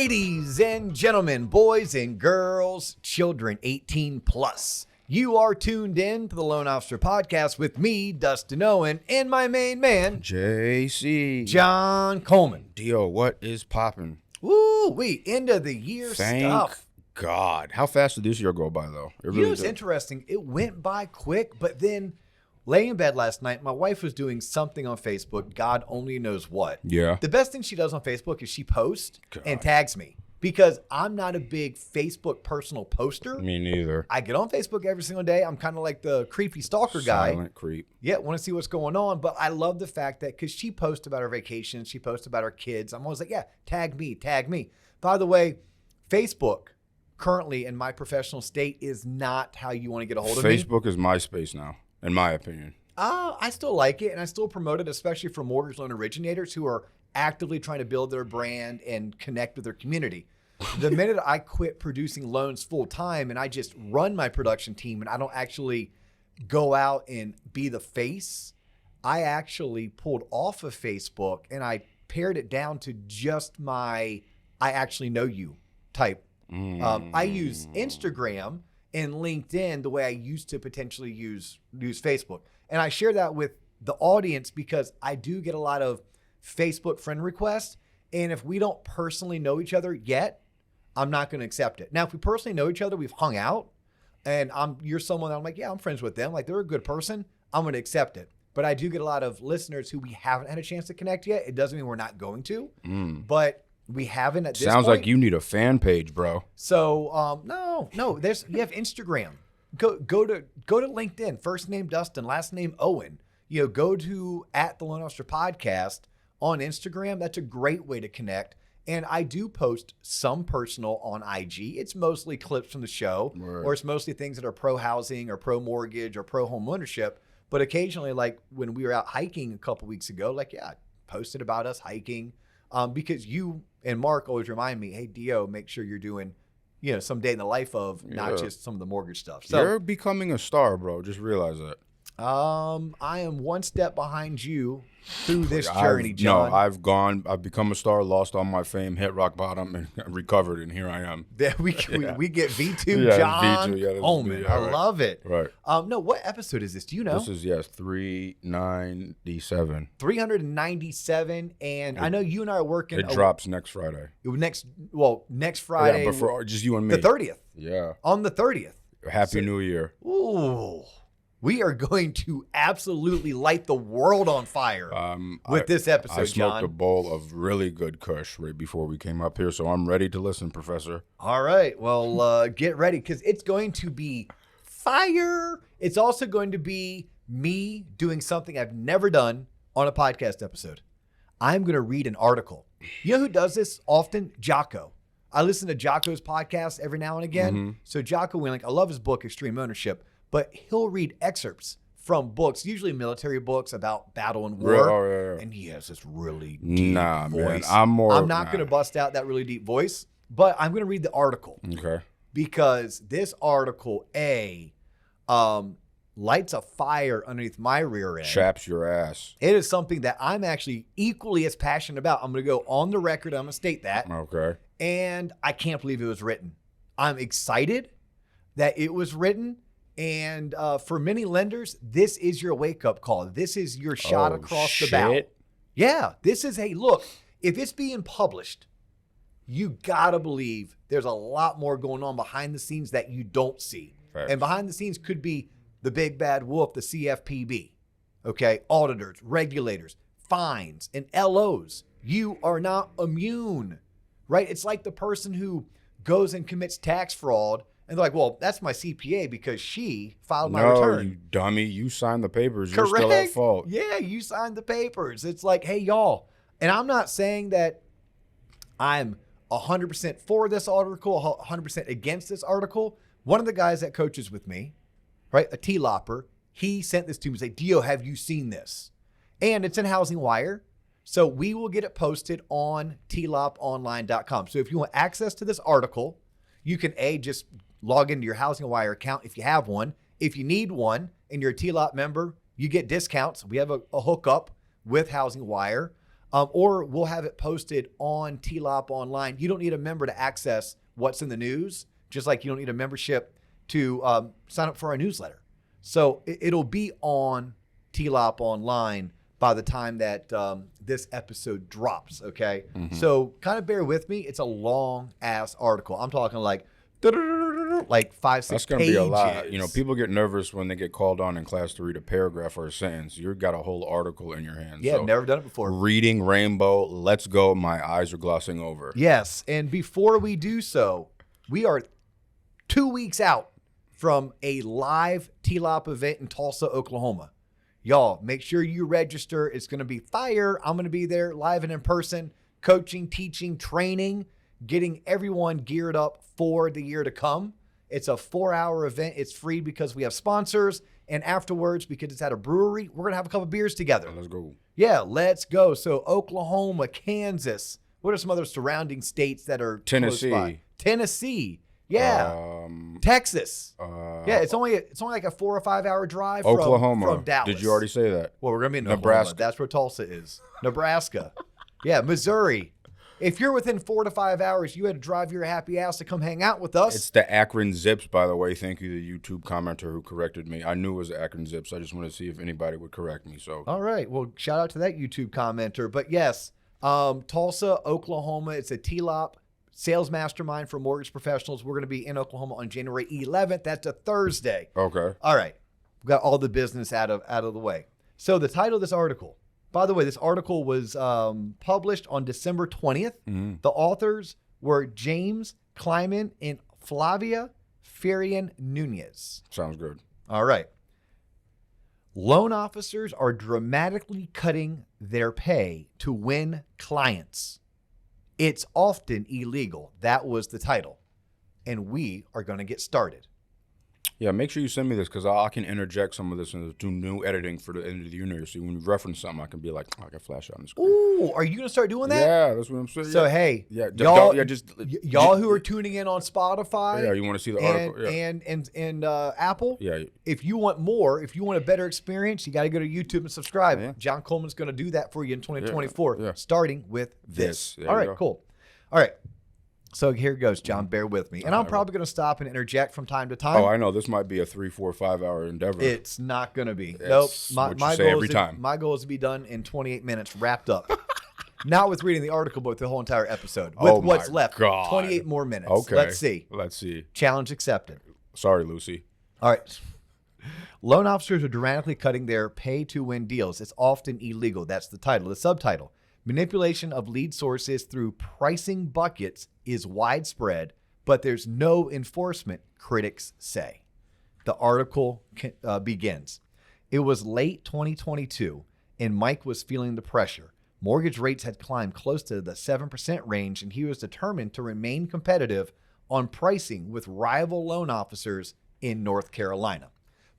Ladies and gentlemen, boys and girls, children 18 plus, you are tuned in to the Loan Officer Podcast with me, Dustin Owen, and my main man, JC. John Coleman. Dio, what is popping? Woo, end of the year Thank stuff. God. How fast did this year go by, though? It You know what's interesting? It went by quick, but then laying in bed last night, my wife was doing something on Facebook. God only knows what. Yeah. The best thing she does on Facebook is she posts and tags me because I'm not a big Facebook personal poster. Me neither. I get on Facebook every single day. I'm kind of like the creepy stalker guy. Silent creep. Yeah, want to see what's going on. But I love the fact that because she posts about her vacation, she posts about her kids. I'm always like, yeah, tag me, tag me. By the way, Facebook currently in my professional state is not how you want to get a hold of me. Facebook is MySpace now, in my opinion. I still like it, and I still promote it, especially for mortgage loan originators who are actively trying to build their brand and connect with their community. The minute I quit producing loans full time and I just run my production team and I don't actually go out and be the face, I actually pulled off of Facebook and I pared it down to just my I actually know you type. I use Instagram and LinkedIn the way I used to potentially use Facebook. And I share that with the audience because I do get a lot of Facebook friend requests. And if we don't personally know each other yet, I'm not going to accept it. Now, if we personally know each other, we've hung out, and you're someone that I'm like, yeah, I'm friends with them. Like, they're a good person. I'm going to accept it. But I do get a lot of listeners who we haven't had a chance to connect yet. It doesn't mean we're not going to, but we haven't at this Sounds point. like you need a fan page, bro. So, no, you have Instagram. Go to LinkedIn. First name Dustin, last name Owen. Go to @TheLoanOfficerPodcast on Instagram. That's a great way to connect. And I do post some personal on IG. It's mostly clips from the show, or it's mostly things that are pro housing or pro mortgage or pro home ownership. But occasionally, like when we were out hiking a couple weeks ago, I posted about us hiking because you and Mark always remind me, hey, Dio, make sure you're doing some day in the life of not just some of the mortgage stuff. So you're becoming a star, bro. Just realize that. I am one step behind you through this journey, John. No, I've become a star, lost all my fame, hit rock bottom, and recovered, and here I am. We get V2 John Coleman. I love it. Right. No, what episode is this? Do you know? This is 397. 397, and I know you and I are working. It drops next Friday. Next Friday. Yeah, but for just you and me. The 30th. Yeah. On the 30th. Happy New Year. Ooh. We are going to absolutely light the world on fire with this episode, John. I smoked a bowl of really good Kush right before we came up here, so I'm ready to listen, Professor. All right. Well, get ready because it's going to be fire. It's also going to be me doing something I've never done on a podcast episode. I'm going to read an article. You know who does this often? Jocko. I listen to Jocko's podcast every now and again. Mm-hmm. So Jocko, I love his book, Extreme Ownership. But he'll read excerpts from books, usually military books about battle and war. And he has this really deep voice. Man, I'm not going to bust out that really deep voice, but I'm going to read the article. Okay. Because this article, lights a fire underneath my rear end. Chaps your ass. It is something that I'm actually equally as passionate about. I'm going to go on the record. I'm going to state that. Okay. And I can't believe it was written. I'm excited that it was written. And for many lenders, this is your wake-up call. This is your shot across the bow. Yeah, this is, hey, look, if it's being published, you got to believe there's a lot more going on behind the scenes that you don't see. Right. And behind the scenes could be the big bad wolf, the CFPB, okay, auditors, regulators, fines, and LOs. You are not immune, right? It's like the person who goes and commits tax fraud. And they're like, well, that's my CPA because she filed my return. No, you dummy. You signed the papers. You're still at fault. Yeah, you signed the papers. It's like, hey, y'all. And I'm not saying that I'm 100% for this article, 100% against this article. One of the guys that coaches with me, right, a TLOPer, he sent this to me and said, Dio, have you seen this? And it's in Housing Wire. So we will get it posted on tloponline.com. So if you want access to this article, you can just log into your Housing Wire account if you have one. If you need one and you're a TLOP member, you get discounts. We have a hookup with Housing Wire. or we'll have it posted on TLOP online. You don't need a member to access what's in the news, just like you don't need a membership to sign up for our newsletter. So it'll be on TLOP online by the time that this episode drops, okay? Mm-hmm. So kind of bear with me. It's a long-ass article. I'm talking like 5, 6 pages. That's going to be a lot. You know, people get nervous when they get called on in class to read a paragraph or a sentence. You've got a whole article in your hands. Yeah, so never done it before. Reading Rainbow, let's go. My eyes are glossing over. Yes, and before we do so, we are 2 weeks out from a live TLOP event in Tulsa, Oklahoma. Y'all, make sure you register. It's going to be fire. I'm going to be there live and in person, coaching, teaching, training, getting everyone geared up for the year to come. It's a 4-hour event. It's free because we have sponsors. And afterwards, because it's at a brewery, we're going to have a couple beers together. Let's go. Yeah, let's go. So Oklahoma, Kansas. What are some other surrounding states that are Tennessee. close by? Tennessee. Yeah. Texas. Yeah, it's only like a 4 or 5 hour drive Oklahoma. from Dallas. Did you already say that? Well, we're going to be in Nebraska. Oklahoma. That's where Tulsa is. Nebraska. Yeah, Missouri. If you're within 4 to 5 hours, you had to drive your happy ass to come hang out with us. It's the Akron Zips, by the way. Thank you, the YouTube commenter who corrected me. I knew it was the Akron Zips. I just wanted to see if anybody would correct me. So, all right. Well, shout out to that YouTube commenter. But yes, Tulsa, Oklahoma. It's a TLOP sales mastermind for mortgage professionals. We're going to be in Oklahoma on January 11th. That's a Thursday. Okay. All right. We've got all the business out of the way. So the title of this article, by the way, this article was published on December 20th. Mm-hmm. The authors were James Kleiman and Flavia Farian Nunez. Sounds good. All right. Loan officers are dramatically cutting their pay to win clients. It's often illegal. That was the title. And we are going to get started. Yeah, make sure you send me this because I can interject some of this into new editing for the end of the year. So when you reference something, I can be like, oh, I can flash it on the screen. Ooh, are you going to start doing that? Yeah, that's what I'm saying. So, hey, y'all who are tuning in on Spotify, yeah, you want to see the article, and Apple, yeah. If you want more, if you want a better experience, you got to go to YouTube and subscribe. Yeah. John Coleman's going to do that for you in 2024, yeah. starting with this. There All right, you go. cool. All right. So here goes, John. Bear with me. And I'm probably going to stop and interject from time to time. Oh, I know. This might be a 3, 4, 5 hour endeavor. It's not going to be. That's nope. My goal is to be done in 28 minutes, wrapped up. Not with reading the article, but with the whole entire episode. With what's left. God. 28 more minutes. Okay. Let's see. Challenge accepted. Sorry, Lucy. All right. Loan officers are dramatically cutting their pay to win deals. It's often illegal. That's the title. The subtitle. Manipulation of lead sources through pricing buckets is widespread, but there's no enforcement, critics say. The article begins. It was late 2022, and Mike was feeling the pressure. Mortgage rates had climbed close to the 7% range, and he was determined to remain competitive on pricing with rival loan officers in North Carolina.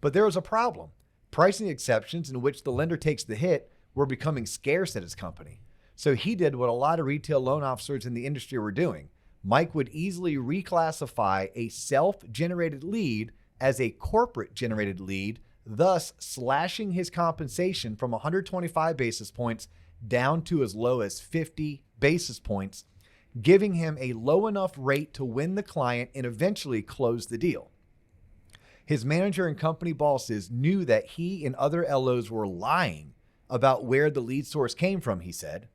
But there was a problem. Pricing exceptions in which the lender takes the hit were becoming scarce at his company. So he did what a lot of retail loan officers in the industry were doing. Mike would easily reclassify a self-generated lead as a corporate-generated lead, thus slashing his compensation from 125 basis points down to as low as 50 basis points, giving him a low enough rate to win the client and eventually close the deal. His manager and company bosses knew that he and other LOs were lying about where the lead source came from, he said.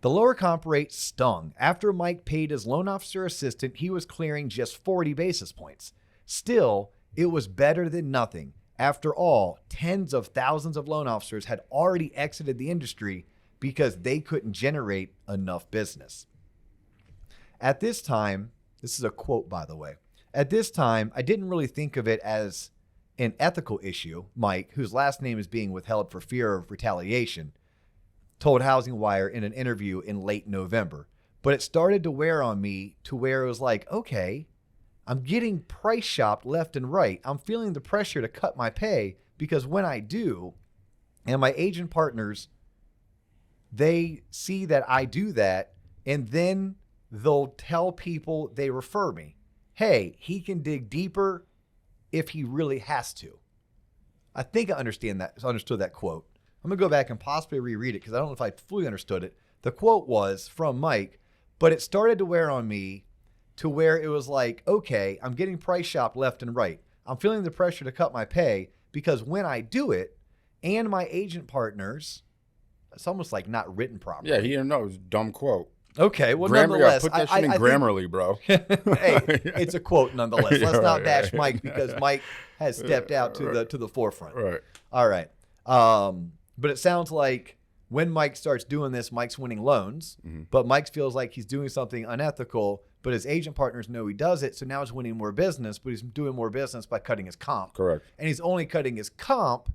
The lower comp rate stung. After Mike paid his loan officer assistant, he was clearing just 40 basis points. Still, it was better than nothing. After all, tens of thousands of loan officers had already exited the industry because they couldn't generate enough business. At this time, this is a quote, by the way. At this time, I didn't really think of it as an ethical issue, Mike, whose last name is being withheld for fear of retaliation, told Housing Wire in an interview in late November. But it started to wear on me to where it was like, okay, I'm getting price shopped left and right. I'm feeling the pressure to cut my pay because when I do, and my agent partners, they see that I do that, and then they'll tell people they refer me. Hey, he can dig deeper if he really has to. I think I understood that quote. I'm going to go back and possibly reread it because I don't know if I fully understood it. The quote was from Mike, but it started to wear on me to where it was like, okay, I'm getting price shopped left and right. I'm feeling the pressure to cut my pay because when I do it and my agent partners, it's almost like not written properly. Yeah, he didn't know. It was a dumb quote. Okay, well, nonetheless. Put that shit in Grammarly, bro. Hey, it's a quote nonetheless. Let's not bash Mike because Mike has stepped out to the forefront. Right. All right. But it sounds like when Mike starts doing this, Mike's winning loans, but Mike feels like he's doing something unethical, but his agent partners know he does it, so now he's winning more business, but he's doing more business by cutting his comp. Correct. And he's only cutting his comp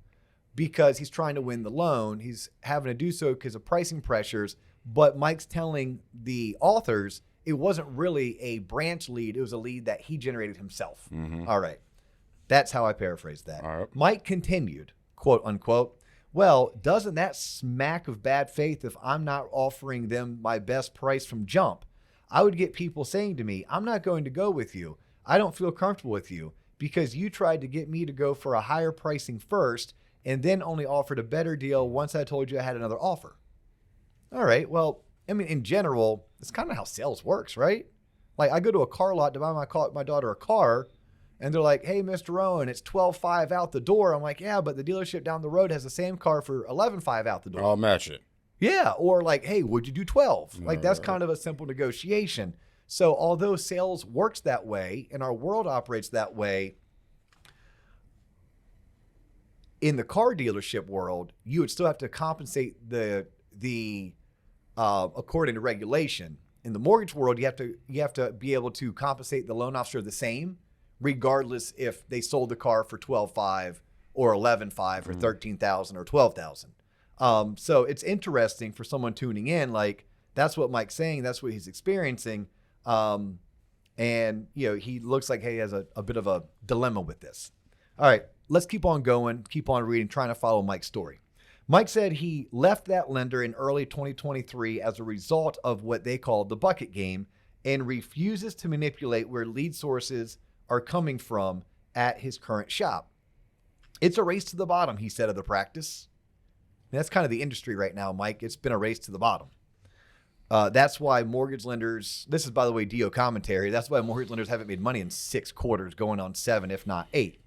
because he's trying to win the loan. He's having to do so because of pricing pressures, but Mike's telling the authors it wasn't really a branch lead. It was a lead that he generated himself. All right. That's how I paraphrased that. All right. Mike continued, quote unquote, well, doesn't that smack of bad faith if I'm not offering them my best price from jump? I would get people saying to me, I'm not going to go with you. I don't feel comfortable with you because you tried to get me to go for a higher pricing first and then only offered a better deal once I told you I had another offer. All right. Well, I mean, in general, it's kind of how sales works, right? Like I go to a car lot to buy my daughter a car and they're like, hey, Mr. Owen, it's $12,500 out the door. I'm like, yeah, but the dealership down the road has the same car for $11,500 out the door. I'll match it. Yeah. Or like, hey, would you do 12? Like that's kind of a simple negotiation. So although sales works that way and our world operates that way, in the car dealership world, you would still have to compensate the according to regulation. In the mortgage world, you have to be able to compensate the loan officer the same, regardless if they sold the car for $12,500 or $11,500 or $13,000 or $12,000. So it's interesting for someone tuning in, like that's what Mike's saying, that's what he's experiencing. And he looks like he has a bit of a dilemma with this. All right, let's keep on going, keep on reading, trying to follow Mike's story. Mike said he left that lender in early 2023 as a result of what they call the bucket game and refuses to manipulate where lead sources are coming from at his current shop. It's a race to the bottom, he said of the practice. And that's kind of the industry right now, Mike. It's been a race to the bottom. That's why mortgage lenders, this is, by the way, DO commentary, that's why mortgage lenders haven't made money in 6 quarters, going on 7, if not 8.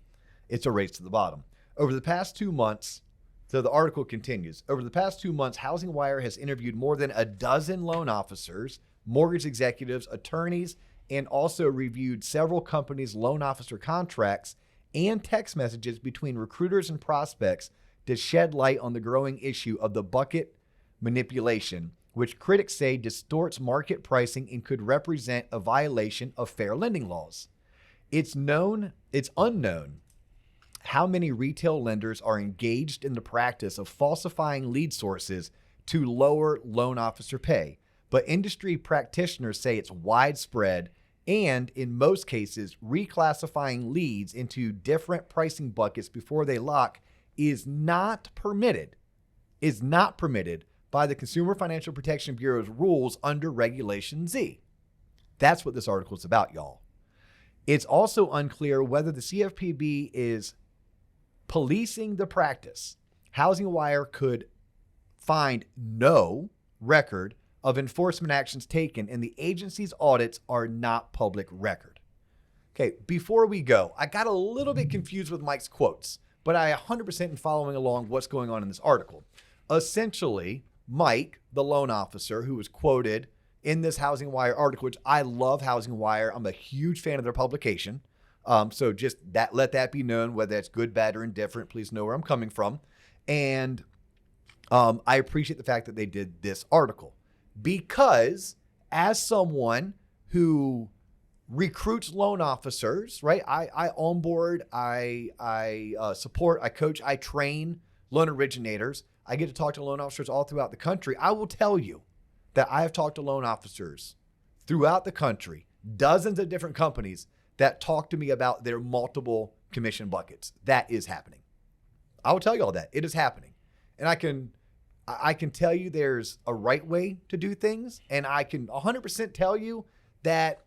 It's a race to the bottom. Over the past 2 months, so the article continues, over the past 2 months, Housing Wire has interviewed more than a dozen loan officers, mortgage executives, attorneys, and also reviewed several companies' loan officer contracts and text messages between recruiters and prospects to shed light on the growing issue of the bucket manipulation, which critics say distorts market pricing and could represent a violation of fair lending laws. It's unknown how many retail lenders are engaged in the practice of falsifying lead sources to lower loan officer pay, but industry practitioners say it's widespread and, in most cases, reclassifying leads into different pricing buckets before they lock is not permitted by the Consumer Financial Protection Bureau's rules under Regulation Z. That's what this article is about, y'all. It's also unclear whether the CFPB is policing the practice. Housing Wire could find no record of enforcement actions taken, and the agency's audits are not public record. Okay, before we go, I got a little bit confused with Mike's quotes, but I 100% am following along what's going on in this article. Essentially, Mike, the loan officer who was quoted in this Housing Wire article, which I love Housing Wire. I'm a huge fan of their publication. So just let that be known, whether that's good, bad, or indifferent. Please know where I'm coming from. And I appreciate the fact that they did this article because as someone who recruits loan officers, right? I onboard, I support, I coach, I train loan originators. I get to talk to loan officers all throughout the country. I will tell you that I have talked to loan officers throughout the country, dozens of different companies that talk to me about their multiple commission buckets. That is happening. I will tell you all that. It is happening. And I can tell you there's a right way to do things. And I can 100% tell you that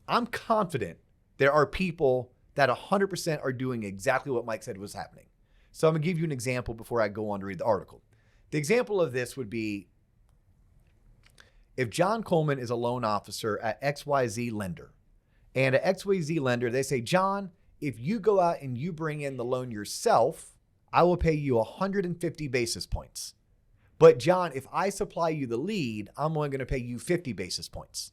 I'm confident there are people that 100% are doing exactly what Mike said was happening. So I'm going to give you an example before I go on to read the article. The example of this would be if John Coleman is a loan officer at XYZ lender, and at XYZ lender, they say, John, if you go out and you bring in the loan yourself, I will pay you 150 basis points. But John, if I supply you the lead, I'm only going to pay you 50 basis points.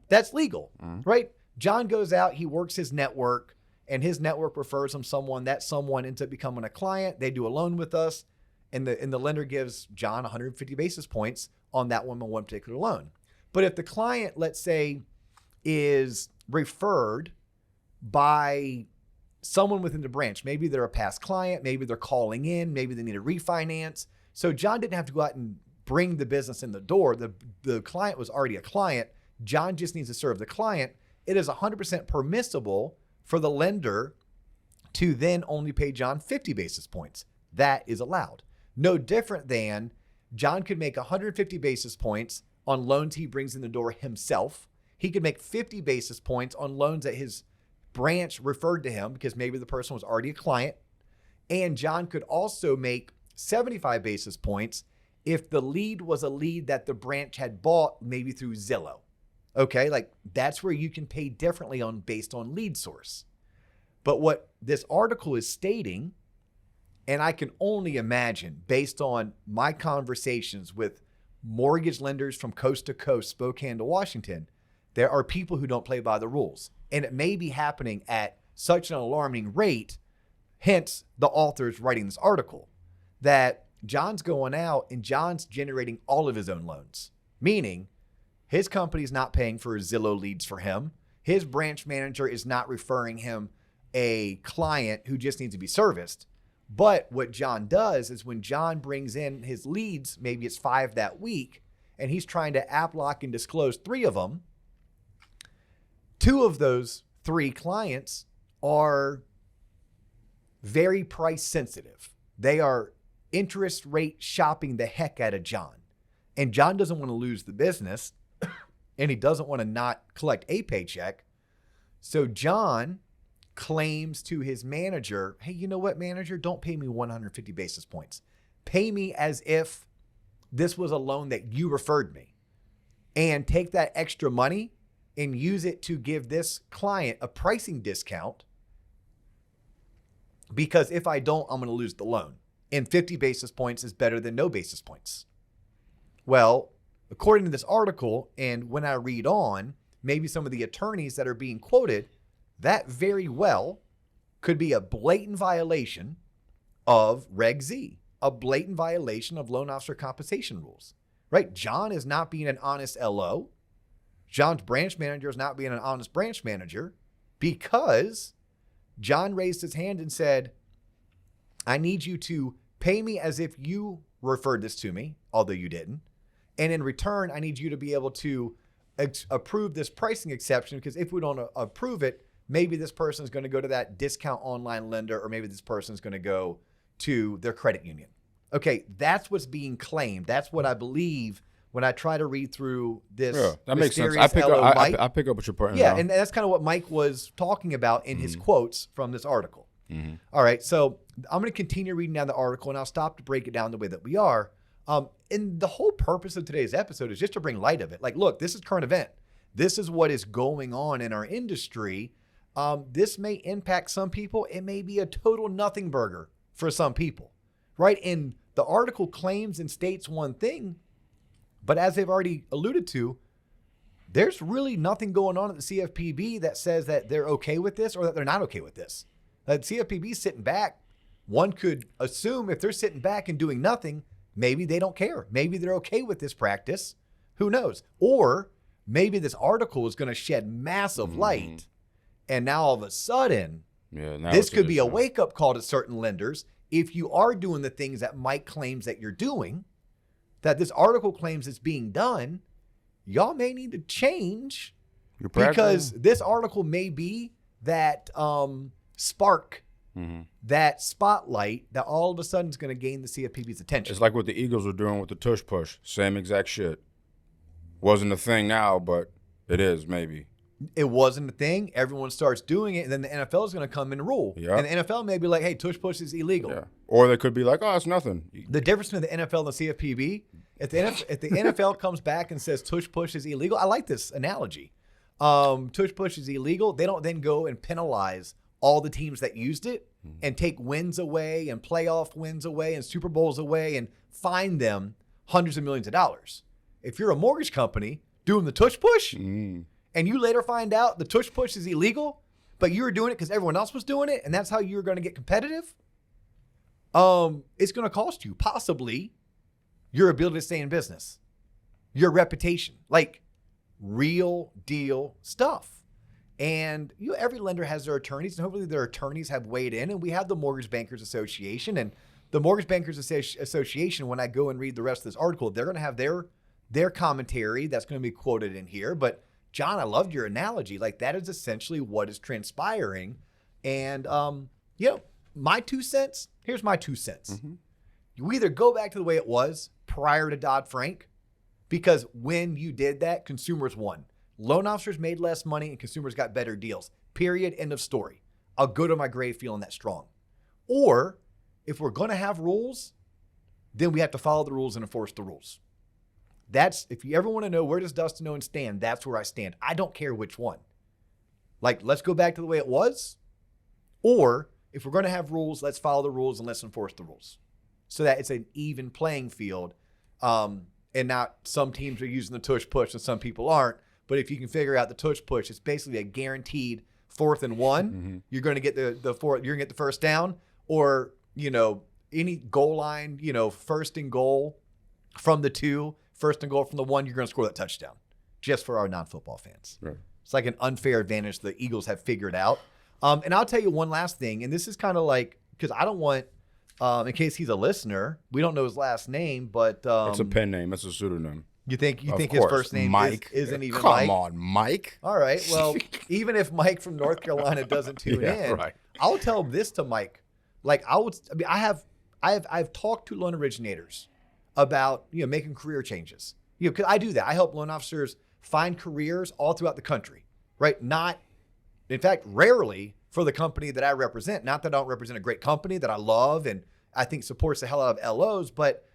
That's legal, right? John goes out, he works his network, and his network refers him someone. That someone ends up becoming a client. They do a loan with us, and the lender gives John 150 basis points on that one particular loan. But if the client, let's say, is referred by someone within the branch, maybe they're a past client, maybe they're calling in, maybe they need a refinance. So John didn't have to go out and bring the business in the door. The client was already a client. John just needs to serve the client. It is 100% permissible for the lender to then only pay John 50 basis points. That is allowed. No different than John could make 150 basis points on loans he brings in the door himself. He could make 50 basis points on loans that his branch referred to him because maybe the person was already a client. And John could also make 75 basis points if the lead was a lead that the branch had bought maybe through Zillow. Okay, like that's where you can pay differently based on lead source. But what this article is stating, and I can only imagine based on my conversations with mortgage lenders from coast to coast, Spokane to Washington, there are people who don't play by the rules. And it may be happening at such an alarming rate, hence the authors writing this article, that John's going out and John's generating all of his own loans, meaning his company's not paying for Zillow leads for him. His branch manager is not referring him a client who just needs to be serviced. But what John does is when John brings in his leads, maybe it's 5 that week, and he's trying to app lock and disclose 3 of them, 2 of those 3 clients are very price sensitive. They are interest rate shopping the heck out of John. And John doesn't want to lose the business, and he doesn't want to not collect a paycheck. So John claims to his manager, hey, you know what, manager? Don't pay me 150 basis points. Pay me as if this was a loan that you referred me. And take that extra money and use it to give this client a pricing discount, because if I don't, I'm going to lose the loan. And 50 basis points is better than no basis points. Well, according to this article, and when I read on, maybe some of the attorneys that are being quoted, that very well could be a blatant violation of Reg Z, a blatant violation of loan officer compensation rules, right? John is not being an honest LO. John's branch manager is not being an honest branch manager because John raised his hand and said, I need you to pay me as if you referred this to me, although you didn't. And in return, I need you to be able to approve this pricing exception, because if we don't approve it, maybe this person is going to go to that discount online lender, or maybe this person is going to go to their credit union. Okay, that's what's being claimed. That's what I believe when I try to read through this. Yeah, that makes sense. I pick up what you're putting down. Yeah, and that's kind of what Mike was talking about in his quotes from this article. All right, so I'm going to continue reading down the article, and I'll stop to break it down the way that we are. And the whole purpose of today's episode is just to bring light of it. Like, look, this is current event. This is what is going on in our industry. This may impact some people. It may be a total nothing burger for some people, right? And the article claims and states one thing, but as they've already alluded to, there's really nothing going on at the CFPB that says that they're okay with this or that they're not okay with this. The CFPB is sitting back. One could assume if they're sitting back and doing nothing, maybe they don't care. Maybe they're okay with this practice. Who knows? Or maybe this article is going to shed massive light. And now all of a sudden, this could be a wake-up call to certain lenders. If you are doing the things that Mike claims that you're doing, that this article claims it's being done, y'all may need to change, because this article may be that spark, that spotlight that all of a sudden is going to gain the CFPB's attention. It's like what the Eagles are doing with the tush push. Same exact shit. Wasn't a thing now, but it is maybe. It wasn't a thing. Everyone starts doing it, and then the NFL is going to come and rule. Yeah. And the NFL may be like, hey, tush push is illegal. Yeah. Or they could be like, oh, it's nothing. The difference between the NFL and the CFPB, if the NFL comes back and says tush push is illegal, I like this analogy. Tush push is illegal. They don't then go and penalize all the teams that used it and take wins away and playoff wins away and Super Bowls away and fine them hundreds of millions of dollars. If you're a mortgage company doing the tush push and you later find out the tush push is illegal, but you were doing it because everyone else was doing it and that's how you're going to get competitive, it's going to cost you possibly your ability to stay in business, your reputation, like real deal stuff. And every lender has their attorneys, and hopefully their attorneys have weighed in. And we have the Mortgage Bankers Association, and the Mortgage Bankers Association. When I go and read the rest of this article, they're going to have their commentary that's going to be quoted in here. But John, I loved your analogy. Like that is essentially what is transpiring. And my 2 cents. Here's my 2 cents. Mm-hmm. You either go back to the way it was prior to Dodd-Frank, because when you did that, consumers won. Loan officers made less money and consumers got better deals. Period. End of story. I'll go to my grave feeling that strong. Or if we're going to have rules, then we have to follow the rules and enforce the rules. That's, if you ever want to know where does Dustin Owens stand, that's where I stand. I don't care which one. Like, let's go back to the way it was. Or if we're going to have rules, let's follow the rules and let's enforce the rules so that it's an even playing field. And not some teams are using the tush push and some people aren't. But if you can figure out the tush push, it's basically a guaranteed 4th and 1. Mm-hmm. You're going to get the fourth. You're going to get the first down, or any goal line. 1st and goal from the 2, 1st and goal from the 1. You're going to score that touchdown. Just for our non-football fans, right. It's like an unfair advantage the Eagles have figured out. And I'll tell you one last thing, and this is kind of like because I don't want, in case he's a listener, we don't know his last name, but it's a pen name. It's a pseudonym. You think his first name Mike isn't even Come Mike? Come on, Mike. All right. Well, even if Mike from North Carolina doesn't tune in, right. I'll tell this to Mike. Like I've talked to loan originators about making career changes. Because I do that. I help loan officers find careers all throughout the country. Right? Not, in fact, rarely for the company that I represent. Not that I don't represent a great company that I love and I think supports the hell out of LOs, but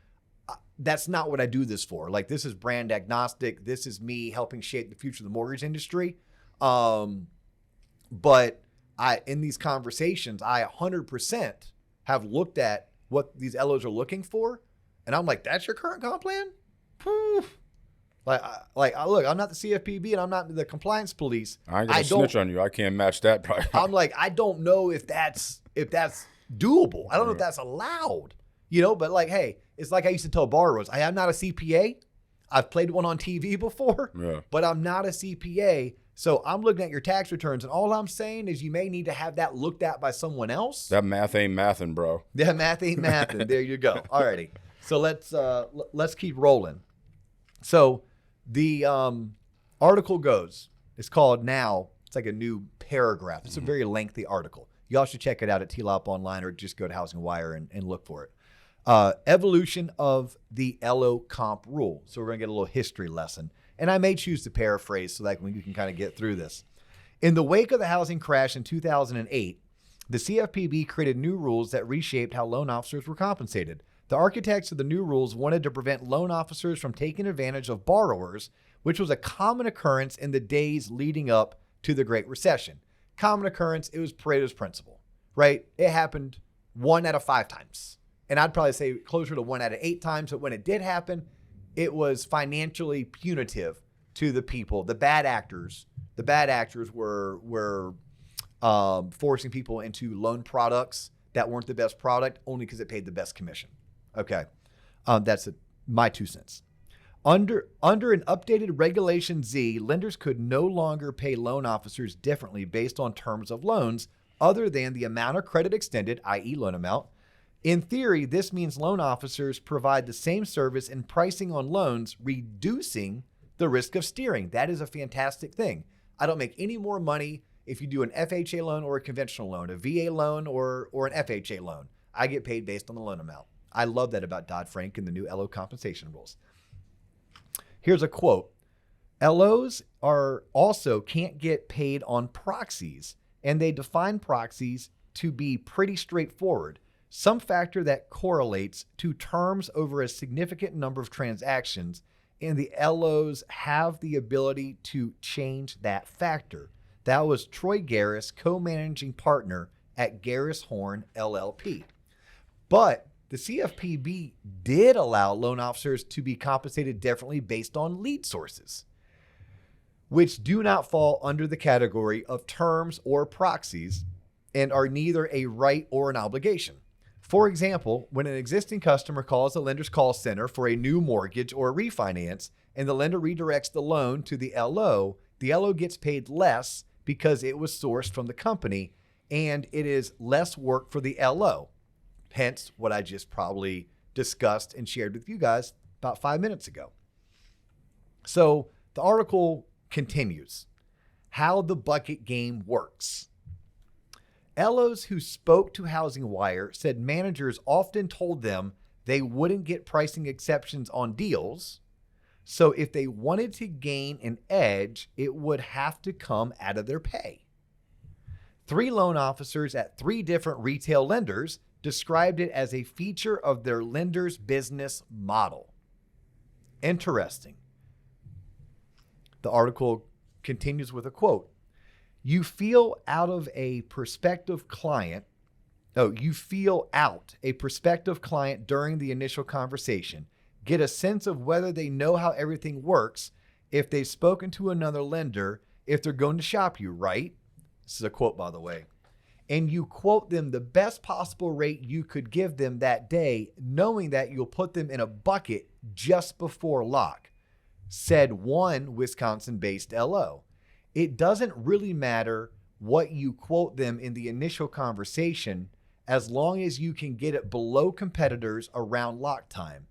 that's not what I do this for. Like, this is brand agnostic. This is me helping shape the future of the mortgage industry. But in these conversations, I 100% have looked at what these LOs are looking for. And I'm like, that's your current comp plan? Look, I'm not the CFPB and I'm not the compliance police. I ain't gonna snitch on you. I can't match that. I'm like, I don't know if that's doable. I don't know if that's allowed. But like, hey, it's like I used to tell borrowers, I am not a CPA. I've played one on TV before, but I'm not a CPA. So I'm looking at your tax returns, and all I'm saying is you may need to have that looked at by someone else. That math ain't mathin', bro. That math ain't mathin'. There you go. All righty. So let's keep rolling. So the article goes, it's called Now. It's like a new paragraph. It's a very lengthy article. Y'all should check it out at TLOP online or just go to Housing Wire and look for it. Evolution of the LO comp rule. So we're going to get a little history lesson. And I may choose to paraphrase so that you can kind of get through this. In the wake of the housing crash in 2008, the CFPB created new rules that reshaped how loan officers were compensated. The architects of the new rules wanted to prevent loan officers from taking advantage of borrowers, which was a common occurrence in the days leading up to the Great Recession. Common occurrence, it was Pareto's principle, right? It happened 1 out of 5 times. And I'd probably say closer to 1 out of 8 times. But when it did happen, it was financially punitive to the people. The bad actors were forcing people into loan products that weren't the best product only because it paid the best commission. Okay, that's my 2 cents. Under an updated Regulation Z, lenders could no longer pay loan officers differently based on terms of loans other than the amount of credit extended, i.e. loan amount. In theory, this means loan officers provide the same service in pricing on loans, reducing the risk of steering. That is a fantastic thing. I don't make any more money if you do an FHA loan or a conventional loan, a VA loan or an FHA loan. I get paid based on the loan amount. I love that about Dodd-Frank and the new LO compensation rules. Here's a quote. LOs are also can't get paid on proxies, and they define proxies to be pretty straightforward. Some factor that correlates to terms over a significant number of transactions, and the LOs have the ability to change that factor. That was Troy Garris, co-managing partner at Garris Horn LLP. But the CFPB did allow loan officers to be compensated differently based on lead sources, which do not fall under the category of terms or proxies and are neither a right or an obligation. For example, when an existing customer calls the lender's call center for a new mortgage or a refinance, and the lender redirects the loan to the LO gets paid less because it was sourced from the company, and it is less work for the LO. Hence, what I just probably discussed and shared with you guys about 5 minutes ago. So the article continues. How the bucket game works. LOs who spoke to Housing Wire said managers often told them they wouldn't get pricing exceptions on deals, so if they wanted to gain an edge, it would have to come out of their pay. 3 loan officers at 3 different retail lenders described it as a feature of their lender's business model. Interesting. The article continues with a quote. You feel out a prospective client during the initial conversation. Get a sense of whether they know how everything works, if they've spoken to another lender, if they're going to shop you, right? This is a quote, by the way. And you quote them the best possible rate you could give them that day, knowing that you'll put them in a bucket just before lock, said one Wisconsin-based LO. It doesn't really matter what you quote them in the initial conversation as long as you can get it below competitors around lock time,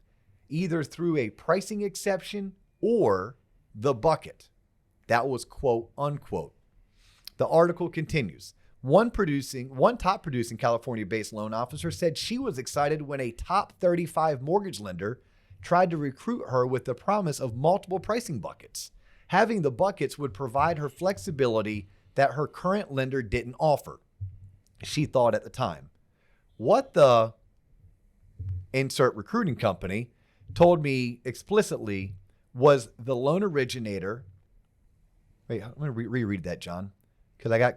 either through a pricing exception or the bucket. That was quote unquote. The article continues. One top producing California-based loan officer said she was excited when a top 35 mortgage lender tried to recruit her with the promise of multiple pricing buckets. Having the buckets would provide her flexibility that her current lender didn't offer, she thought at the time. What the insert recruiting company told me explicitly was the loan originator. Wait, I'm going to reread that, John, because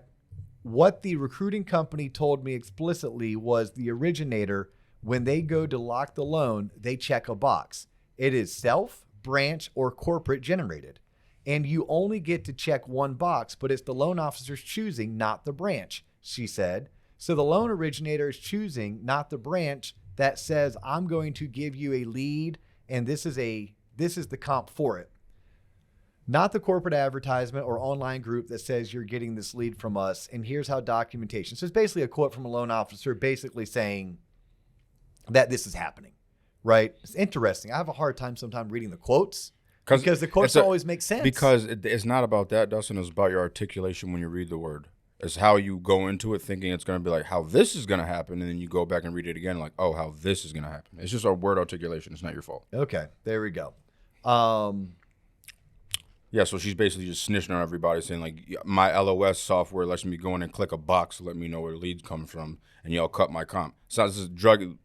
what the recruiting company told me explicitly was the originator, when they go to lock the loan, they check a box. It is self, branch, or corporate generated. And you only get to check one box, but it's the loan officer's choosing, not the branch, she said. So the loan originator is choosing, not the branch that says, I'm going to give you a lead, and this is the comp for it. Not the corporate advertisement or online group that says you're getting this lead from us, and here's how documentation. So it's basically a quote from a loan officer basically saying that this is happening, right? It's interesting. I have a hard time sometimes reading the quotes because the quotes always make sense. Because it's not about that, Dustin. It's about your articulation when you read the word. It's how you go into it thinking it's going to be like how this is going to happen, and then you go back and read it again like, oh, how this is going to happen. It's just a word articulation. It's not your fault. Okay, there we go. Yeah, so she's basically just snitching on everybody, saying, like, my LOS software lets me go in and click a box to let me know where the leads come from, and y'all cut my comp. So this is drug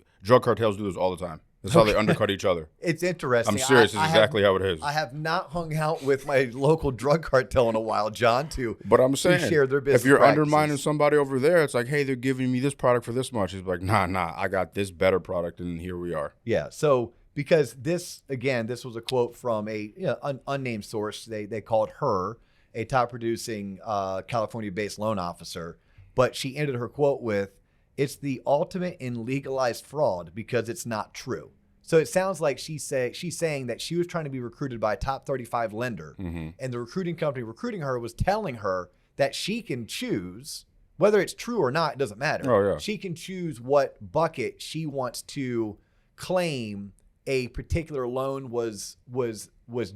cartels do this all the time. That's how they undercut each other. It's interesting. I'm serious. It's exactly how it is. I have not hung out with my local drug cartel in a while, John, but I'm saying, share their business if you're practices. undermining somebody over there, it's like, hey, they're giving me this product for this much. It's like, nah, I got this better product, and here we are. Yeah, so because this was a quote from an unnamed source. They called her a top producing California-based loan officer, but she ended her quote with, it's the ultimate in legalized fraud because it's not true. So it sounds like she's saying that she was trying to be recruited by a top 35 lender, and the recruiting company recruiting her was telling her that she can choose, whether it's true or not, it doesn't matter. Oh, yeah. She can choose what bucket she wants to claim a particular loan was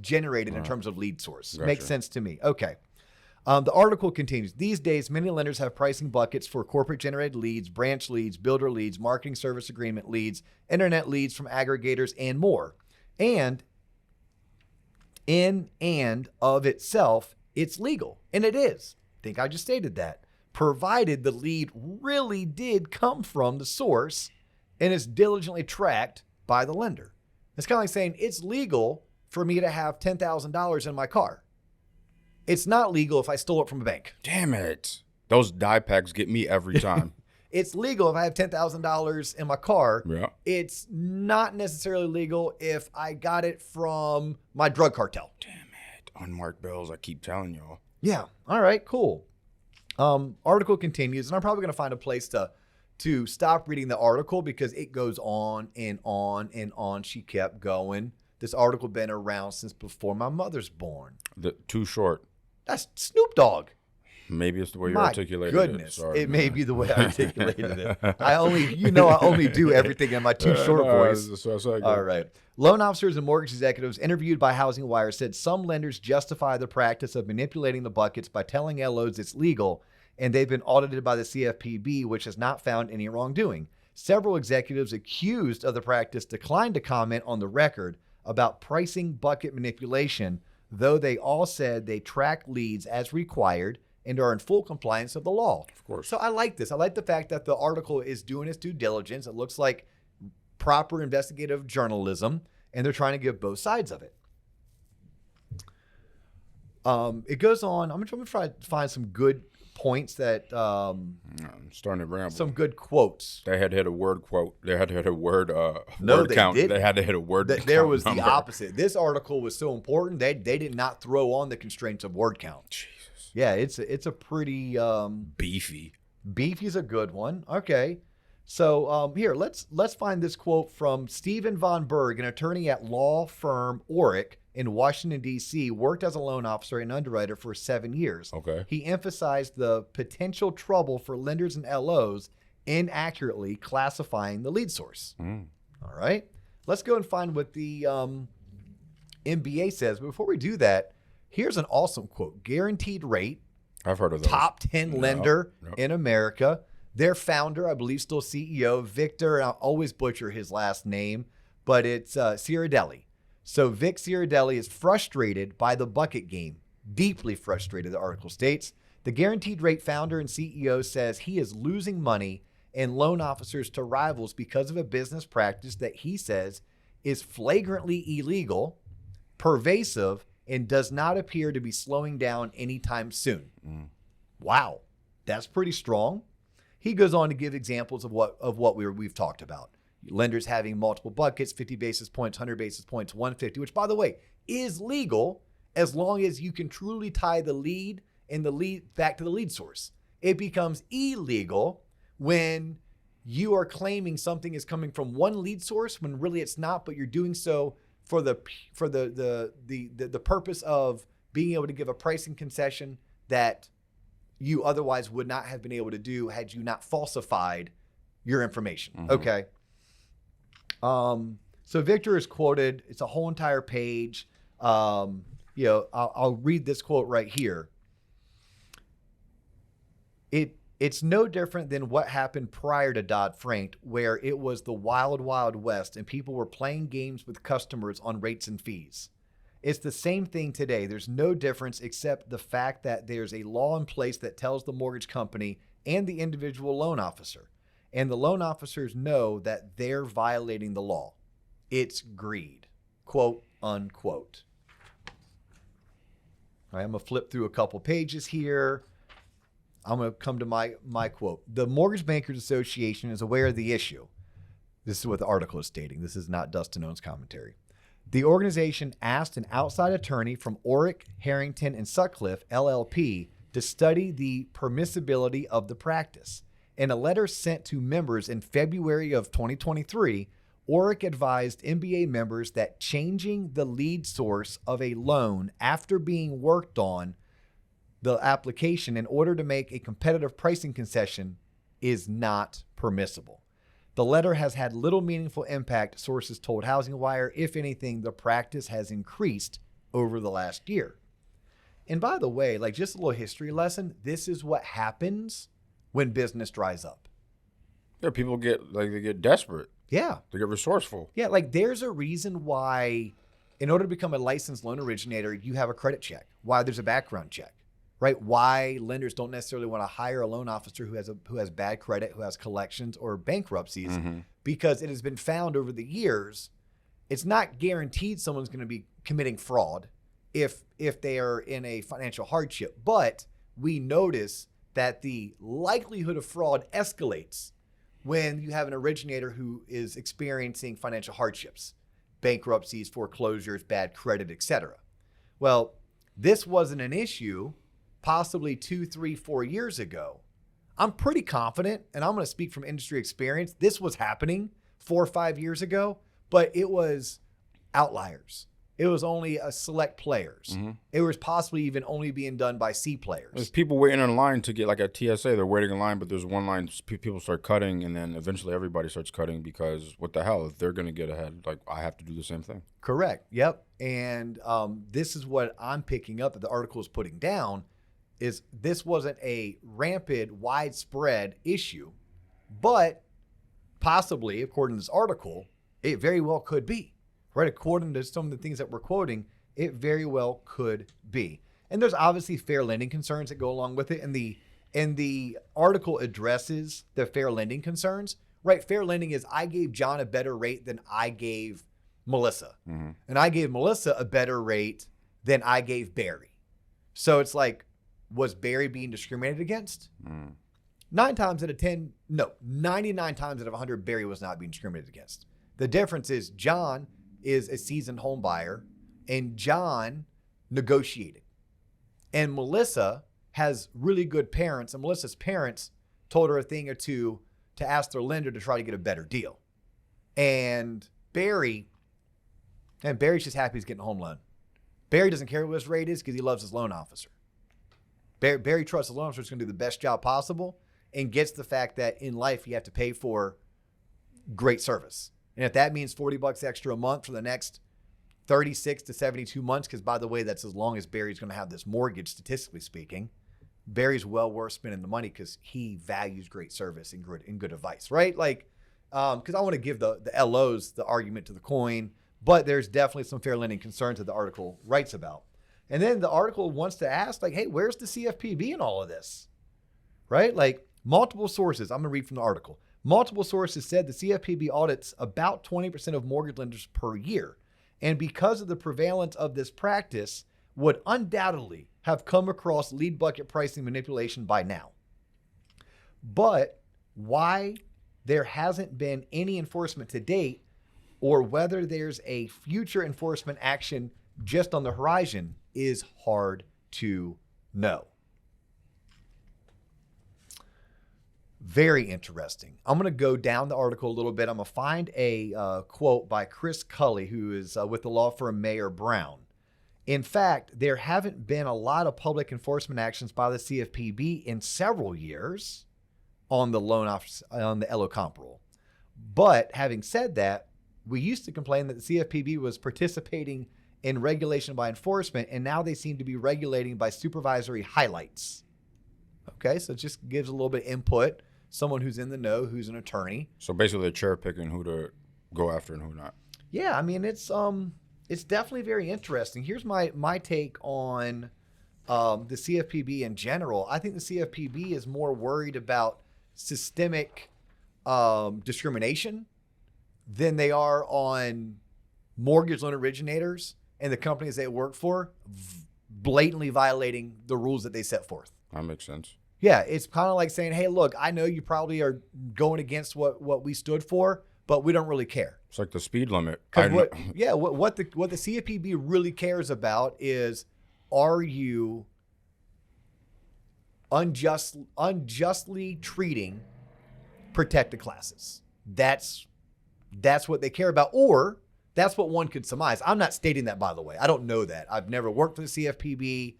generated in terms of lead source. Gotcha. Makes sense to me. Okay. The article continues. These days, many lenders have pricing buckets for corporate-generated leads, branch leads, builder leads, marketing service agreement leads, internet leads from aggregators, and more. And in and of itself, it's legal. And it is. I think I just stated that. Provided the lead really did come from the source and is diligently tracked by the lender. It's kind of like saying it's legal for me to have $10,000 in my car. It's not legal if I stole it from a bank. Damn it. Those die packs get me every time. It's legal if I have $10,000 in my car. Yeah. It's not necessarily legal if I got it from my drug cartel. Damn it. Unmarked bills, I keep telling y'all. Yeah. All right, cool. Article continues, and I'm probably going to find a place to stop reading the article because it goes on and on and on. She kept going. This article been around since before my mother's born. Too short. That's Snoop Dogg. Maybe it's the way you My articulated goodness, it. Sorry, it may be the way I articulated it. I only do everything in my too short voice. All right. Loan officers and mortgage executives interviewed by Housing Wire said some lenders justify the practice of manipulating the buckets by telling LOs it's legal, and they've been audited by the CFPB, which has not found any wrongdoing. Several executives accused of the practice declined to comment on the record about pricing bucket manipulation, though they all said they track leads as required and are in full compliance of the law. Of course. So I like this. I like the fact that the article is doing its due diligence. It looks like proper investigative journalism, and they're trying to give both sides of it. It goes on. I'm going to try to find some good points that I'm starting to ramble. some good quotes. They had to hit a word quote. They had to hit a word No, word they count. didn't. They had to hit a word count. There was number. the opposite. This article was so important they did not throw on the constraints of word count. Jesus. Yeah, it's a pretty Beefy. beefy's a good one. Okay. So here, let's find this quote from Stephen Von Berg, an attorney at law firm Oric in Washington, D.C., worked as a loan officer and underwriter for 7 years. Okay. He emphasized the potential trouble for lenders and LOs inaccurately classifying the lead source. All right. Let's go and find what the MBA says. But before we do that, here's an awesome quote. Guaranteed rate. I've heard of those. Top 10 lender in America. Their founder, I believe, still CEO, Victor, and I'll always butcher his last name, but it's Ciardelli. So Vic Ciardelli is frustrated by the bucket game, deeply frustrated, the article states. The Guaranteed Rate founder and CEO says he is losing money and loan officers to rivals because of a business practice that he says is flagrantly illegal, pervasive, and does not appear to be slowing down anytime soon. Wow, that's pretty strong. He goes on to give examples of what we've talked about. Lenders having multiple buckets, 50 basis points, 100 basis points, 150, which, by the way, is legal as long as you can truly tie the lead and the lead back to the lead source. It becomes illegal when you are claiming something is coming from one lead source when really it's not, but you're doing so for the purpose of being able to give a pricing concession that you otherwise would not have been able to do had you not falsified your information. Okay. So Victor is quoted. It's a whole entire page. I'll read this quote right here. It's no different than what happened prior to Dodd-Frank, where it was the wild, wild west and people were playing games with customers on rates and fees. It's the same thing today. There's no difference except the fact that there's a law in place that tells the mortgage company and the individual loan officer. And the loan officers know that they're violating the law. It's greed, quote, unquote. All right, I'm going to flip through a couple pages here. I'm going to come to my quote. The Mortgage Bankers Association is aware of the issue. This is what the article is stating. This is not Dustin Owen's commentary. The organization asked an outside attorney from Oric, Harrington, and Sutcliffe, LLP, to study the permissibility of the practice. In a letter sent to members in February of 2023, Oric advised MBA members that changing the lead source of a loan after being worked on the application in order to make a competitive pricing concession is not permissible. The letter has had little meaningful impact, sources told Housing Wire. If anything, the practice has increased over the last year. And by the way, like just a little history lesson, this is what happens when business dries up. Yeah, people get desperate. Yeah. They get resourceful. Yeah, like there's a reason why in order to become a licensed loan originator, you have a credit check. Why there's a background check, right? Why lenders don't necessarily want to hire a loan officer who has bad credit, who has collections or bankruptcies, because it has been found over the years, it's not guaranteed someone's going to be committing fraud if they are in a financial hardship. But we notice that the likelihood of fraud escalates when you have an originator who is experiencing financial hardships, bankruptcies, foreclosures, bad credit, etc. Well, this wasn't an issue possibly 2, 3, 4 years ago. I'm pretty confident, and I'm going to speak from industry experience, this was happening 4 or 5 years ago, but it was outliers. It was only a select players. It was possibly even only being done by C players. There's people waiting in line to get like a TSA. They're waiting in line, but there's one line. People start cutting, and then eventually everybody starts cutting because what the hell? If they're going to get ahead, like I have to do the same thing. Correct. Yep. And this is what I'm picking up that the article is putting down is this wasn't a rampant, widespread issue, but possibly, according to this article, it very well could be. Right, according to some of the things that we're quoting, it very well could be. And there's obviously fair lending concerns that go along with it. And the article addresses the fair lending concerns. Right, fair lending is I gave John a better rate than I gave Melissa. And I gave Melissa a better rate than I gave Barry. So it's like, was Barry being discriminated against? 9 times out of 10, no, 99 times out of 100, Barry was not being discriminated against. The difference is John is a seasoned home buyer, and John negotiated. And Melissa has really good parents, and Melissa's parents told her a thing or two to ask their lender to try to get a better deal. And Barry's just happy he's getting a home loan. Barry doesn't care what his rate is because he loves his loan officer. Barry trusts his loan officer is going to do the best job possible and gets the fact that in life you have to pay for great service. And if that means $40 extra a month for the next 36 to 72 months, because by the way, that's as long as Barry's going to have this mortgage, statistically speaking, Barry's well worth spending the money because he values great service and good advice, right? Like, because I want to give the LOs the argument to the coin, but there's definitely some fair lending concerns that the article writes about. And then the article wants to ask, like, hey, where's the CFPB in all of this, right? Like multiple sources. I'm going to read from the article. Multiple sources said the CFPB audits about 20% of mortgage lenders per year. And because of the prevalence of this practice, would undoubtedly have come across lead bucket pricing manipulation by now. But why there hasn't been any enforcement to date, or whether there's a future enforcement action just on the horizon, is hard to know. Very interesting. I'm going to go down the article a little bit. I'm going to find a quote by Chris Cully, who is with the law firm Mayer Brown. In fact, there haven't been a lot of public enforcement actions by the CFPB in several years on the loan office, on the LO comp rule. But having said that, we used to complain that the CFPB was participating in regulation by enforcement, and now they seem to be regulating by supervisory highlights. Okay, so it just gives a little bit of input. Someone who's in the know, who's an attorney. So basically they're cherry picking who to go after and who not. Yeah, I mean, it's definitely very interesting. Here's my take on the CFPB in general. I think the CFPB is more worried about systemic discrimination than they are on mortgage loan originators and the companies they work for blatantly violating the rules that they set forth. That makes sense. Yeah, it's kind of like saying, hey, look, I know you probably are going against what we stood for, but we don't really care. It's like the speed limit. What the CFPB really cares about is, are you unjustly treating protected classes? That's what they care about, or that's what one could surmise. I'm not stating that, by the way. I don't know that. I've never worked for the CFPB,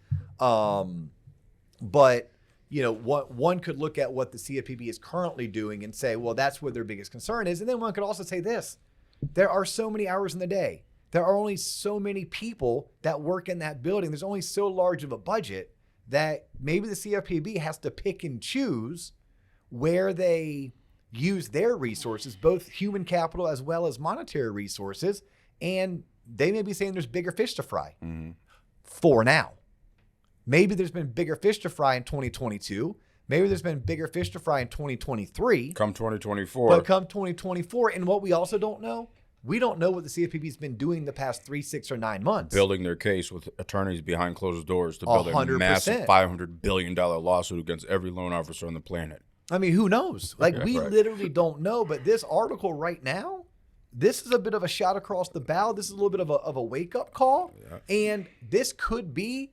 but you know, one could look at what the CFPB is currently doing and say, well, that's where their biggest concern is. And then one could also say this: there are so many hours in the day. There are only so many people that work in that building. There's only so large of a budget that maybe the CFPB has to pick and choose where they use their resources, both human capital as well as monetary resources. And they may be saying there's bigger fish to fry for now. Maybe there's been bigger fish to fry in 2022. Maybe there's been bigger fish to fry in 2023. Come 2024. But come 2024, and what we also don't know, we don't know what the CFPB's been doing the past 3, 6, or 9 months. Building their case with attorneys behind closed doors to build a 100%. massive $500 billion lawsuit against every loan officer on the planet. I mean, who knows? Like, we right. literally don't know. But this article right now, this is a bit of a shot across the bow. This is a little bit of a wake-up call. Yeah. And this could be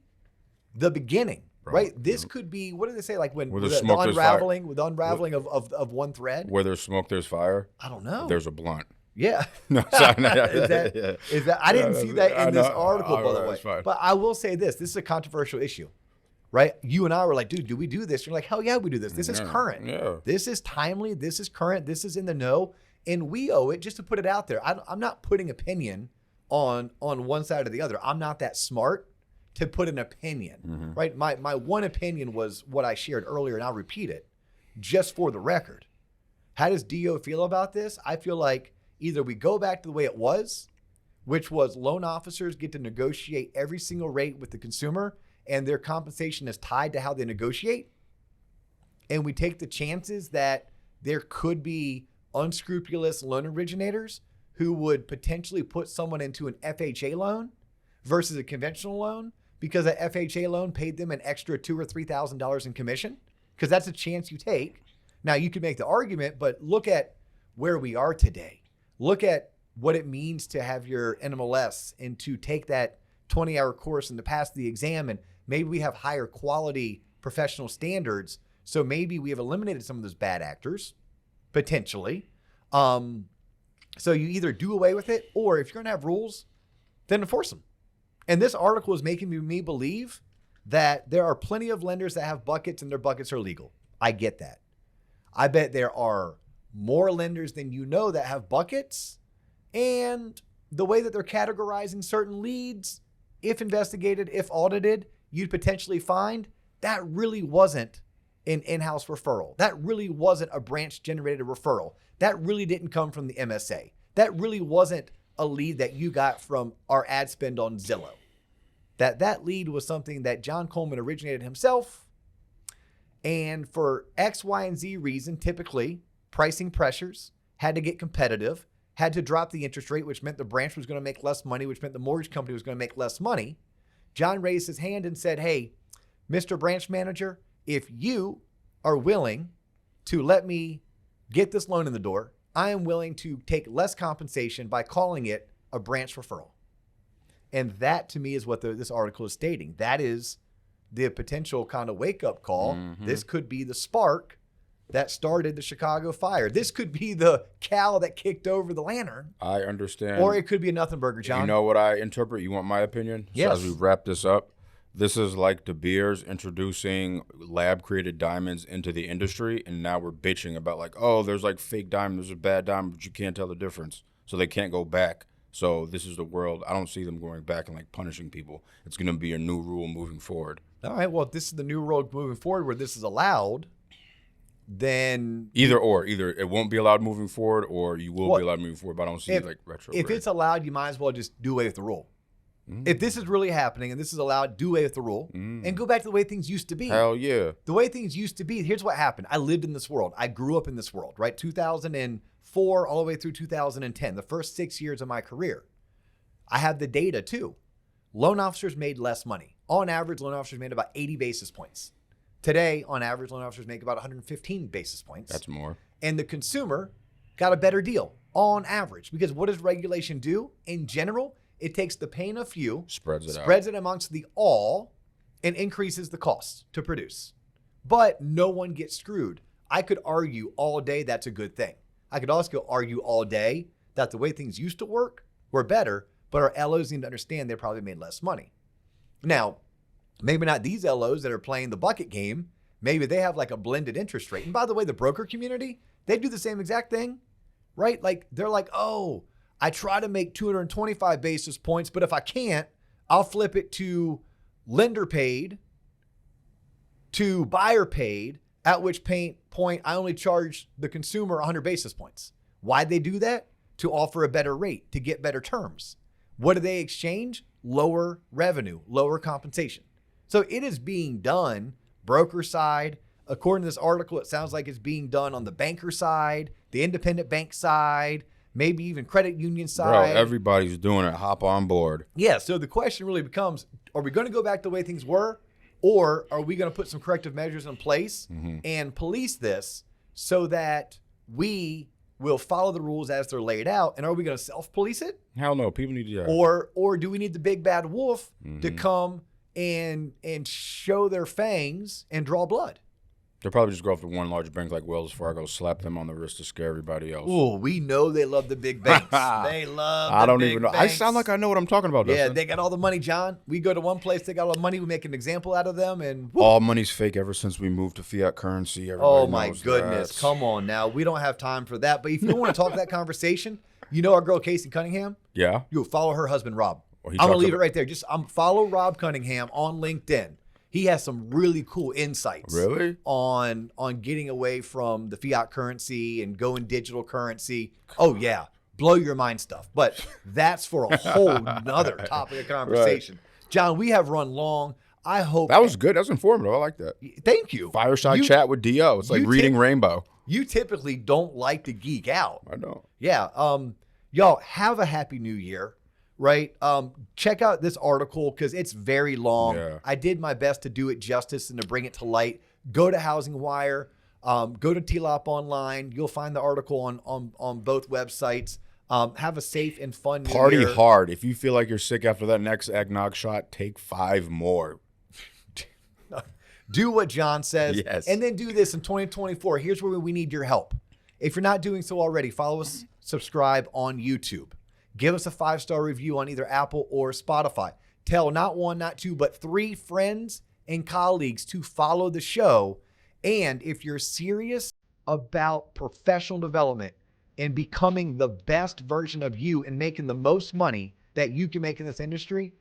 the beginning, right? This could be, what do they say? Like when the unraveling of one thread. Where there's smoke, there's fire. I don't know. There's a blunt. Yeah. No, sorry. Is that I didn't see that in this article, by the way. Fine. But I will say this is a controversial issue, right? You and I were like, dude, do we do this? You're like, hell yeah, we do this. This is current. Yeah. This is timely. This is current. This is in the know. And we owe it just to put it out there. I'm not putting opinion on one side or the other. I'm not that smart to put an opinion, right? My one opinion was what I shared earlier, and I'll repeat it just for the record. How does DO feel about this? I feel like either we go back to the way it was, which was loan officers get to negotiate every single rate with the consumer, and their compensation is tied to how they negotiate. And we take the chances that there could be unscrupulous loan originators who would potentially put someone into an FHA loan versus a conventional loan, because a FHA loan paid them an extra $2,000 or $3,000 in commission, because that's a chance you take. Now, you could make the argument, but look at where we are today. Look at what it means to have your NMLS and to take that 20-hour course and to pass the exam, and maybe we have higher quality professional standards, so maybe we have eliminated some of those bad actors, potentially. So you either do away with it, or if you're going to have rules, then enforce them. And this article is making me believe that there are plenty of lenders that have buckets and their buckets are legal. I get that. I bet there are more lenders than you know that have buckets, and the way that they're categorizing certain leads, if investigated, if audited, you'd potentially find that really wasn't an in-house referral. That really wasn't a branch-generated referral. That really didn't come from the MSA. That really wasn't a lead that you got from our ad spend on Zillow. That lead was something that John Coleman originated himself, and for X, Y, and Z reason, typically pricing pressures, had to get competitive, had to drop the interest rate, which meant the branch was going to make less money, which meant the mortgage company was going to make less money. John raised his hand and said, hey, Mr. Branch Manager, if you are willing to let me get this loan in the door, I am willing to take less compensation by calling it a branch referral. And that, to me, is what this article is stating. That is the potential kind of wake-up call. This could be the spark that started the Chicago fire. This could be the cow that kicked over the lantern. I understand. Or it could be a nothing burger, John. You know what I interpret? You want my opinion? Yes. So as we wrap this up, this is like De Beers introducing lab-created diamonds into the industry, and now we're bitching about like, oh, there's like fake diamonds, there's a bad diamond, but you can't tell the difference. So they can't go back. So this is the world. I don't see them going back and like punishing people. It's going to be a new rule moving forward. All right, well, if this is the new rule moving forward where this is allowed, then Either it won't be allowed moving forward, or you will be allowed moving forward, but I don't see like retro. If it's allowed, you might as well just do away with the rule. If this is really happening and this is allowed, do away with the rule and go back to the way things used to be. Hell yeah. The way things used to be, here's what happened. I lived in this world. I grew up in this world, right? 2004 all the way through 2010, the first 6 years of my career. I have the data too. Loan officers made less money. On average, loan officers made about 80 basis points. Today, on average, loan officers make about 115 basis points. That's more. And the consumer got a better deal on average, because what does regulation do? In general, it takes the pain of few, spreads it amongst the all, and increases the cost to produce. But no one gets screwed. I could argue all day that's a good thing. I could also argue all day that the way things used to work were better, but our LOs need to understand they probably made less money. Now, maybe not these LOs that are playing the bucket game. Maybe they have like a blended interest rate. And by the way, the broker community, they do the same exact thing, right? Like they're like, oh, I try to make 225 basis points, but if I can't, I'll flip it to lender paid to buyer paid, at which point I only charge the consumer 100 basis points. Why'd they do that? To offer a better rate, to get better terms. What do they exchange? Lower revenue, lower compensation. So it is being done broker side. According to this article, it sounds like it's being done on the banker side, the independent bank side, maybe even credit union side. Bro, everybody's doing it. Hop on board. Yeah, so the question really becomes, are we going to go back the way things were, or are we going to put some corrective measures in place and police this so that we will follow the rules as they're laid out? And are we going to self-police it? Hell no. People need to. Or do we need the big bad wolf to come and show their fangs and draw blood? They'll probably just go off to one large bank like Wells Fargo, slap them on the wrist to scare everybody else. Oh, we know they love the big banks. They love I the don't big even know. banks. I sound like I know what I'm talking about, Yeah, Dustin. they got all the money, John. We go to one place, they got all the money. We make an example out of them. And all money's fake ever since we moved to fiat currency. Everybody oh, my knows goodness. that. Come on now. We don't have time for that. But if you don't want to talk that conversation, you know our girl, Casey Cunningham? Yeah. You'll follow her husband, Rob. Well, I'm going to leave it right there. Just follow Rob Cunningham on LinkedIn. He has some really cool insights Really? on getting away from the fiat currency and going digital currency. Oh, yeah. Blow your mind stuff. But that's for a whole nother topic of conversation. Right. John, we have run long. I hope. That was good. That's informative. I like that. Thank you. Fireside chat with D.O. It's like reading Rainbow. You typically don't like to geek out. I know. Yeah. Y'all have a happy new year. Right. Check out this article because it's very long. Yeah. I did my best to do it justice and to bring it to light. Go to Housing Wire, go to TLOP online. You'll find the article on both websites. Have a safe and fun new Party year. hard. If you feel like you're sick after that next eggnog shot, take 5 more. Do what John says. Yes. And then do this in 2024. Here's where we need your help. If you're not doing so already, follow us, subscribe on YouTube. Give us a 5-star review on either Apple or Spotify. Tell not 1, not 2, but 3 friends and colleagues to follow the show. And if you're serious about professional development and becoming the best version of you and making the most money that you can make in this industry,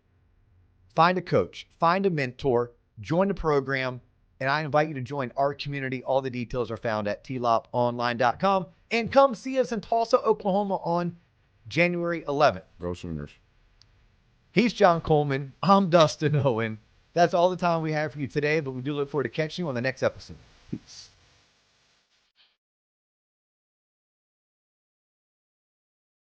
find a coach, find a mentor, join the program, and I invite you to join our community. All the details are found at tloponline.com. And come see us in Tulsa, Oklahoma on January 11th. Go Sooners. He's John Coleman. I'm Dustin Owen. That's all the time we have for you today, but we do look forward to catching you on the next episode. Peace.